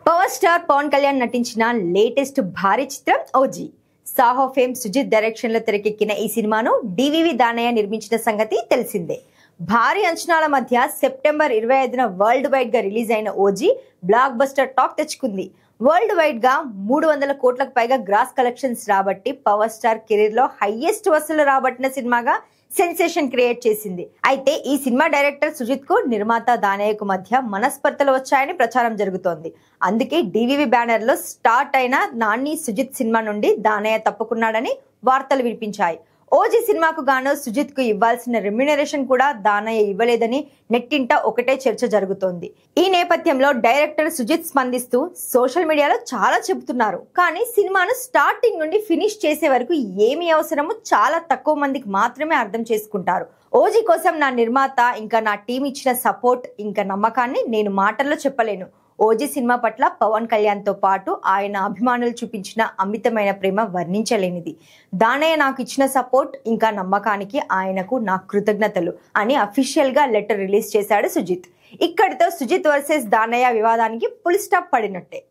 Power star Pawan Kalyan నటించిన latest భారీ చిత్రం OG. Saaho fame Sujeeth direction లో తెరకెక్కిన ఈ సినిమాను డివివి దానయ్య నిర్మించిన సంగతి తెలిసిందే. భారీ అంచనాల మధ్య సెప్టెంబర్ 25న వరల్డ్ వైడ్ గా రిలీజ్ అయిన ఓజీ బ్లాక్ బస్టర్ టాక్ తెచ్చుకుంది. వరల్డ్ వైడ్ గా 300 కోట్లకు పైగా గ్రాస్ కలెక్షన్స్ రాబట్టి పవర్ స్టార్ కెరీర్ లో హైయెస్ట్ వసూలు రాబట్టిన సినిమాగా సెన్సేషన్ క్రియేట్ చేసింది. అయితే ఈ సినిమా డైరెక్టర్ సుజిత్ కు నిర్మాత దానయ్యకు మధ్య మనస్పర్ధలు వచ్చాయని ప్రచారం జరుగుతోంది. అందుకే డివివి బ్యానర్ లో స్టార్ట్ అయిన నాని సుజిత్ సినిమా నుండి దానయ్య తప్పుకున్నాడని వార్తలు వినిపించాయి. ఓజీ సినిమాకు గాను సుజిత్ కు ఇవ్వాల్సిన రెమ్యునరేషన్ కూడా దానయ్య ఇవ్వలేదని నెట్టింట ఒకటే చర్చ జరుగుతోంది. ఈ నేపథ్యంలో డైరెక్టర్ సుజిత్ స్పందిస్తూ సోషల్ మీడియాలో చాలా చెబుతున్నారు, కానీ సినిమాను స్టార్టింగ్ నుండి ఫినిష్ చేసే వరకు ఏమి అవసరమో చాలా తక్కువ మందికి మాత్రమే అర్థం చేసుకుంటారు. ఓజీ కోసం నా నిర్మాత ఇంకా నా టీం ఇచ్చిన సపోర్ట్ ఇంకా నమ్మకాన్ని నేను మాటల్లో చెప్పలేను. ఓజీ సినిమా పట్ల పవన్ కళ్యాణ్ తో పాటు ఆయన అభిమానులు చూపించిన అమితమైన ప్రేమ వర్ణించలేనిది. దానయ్య నాకు ఇచ్చిన సపోర్ట్ ఇంకా నమ్మకానికి ఆయనకు నా కృతజ్ఞతలు అని అఫీషియల్ గా లెటర్ రిలీజ్ చేశాడు సుజిత్. ఇక్కడితో సుజిత్ వర్సెస్ దానయ్య వివాదానికి ఫుల్ స్టాప్ పడినట్టే.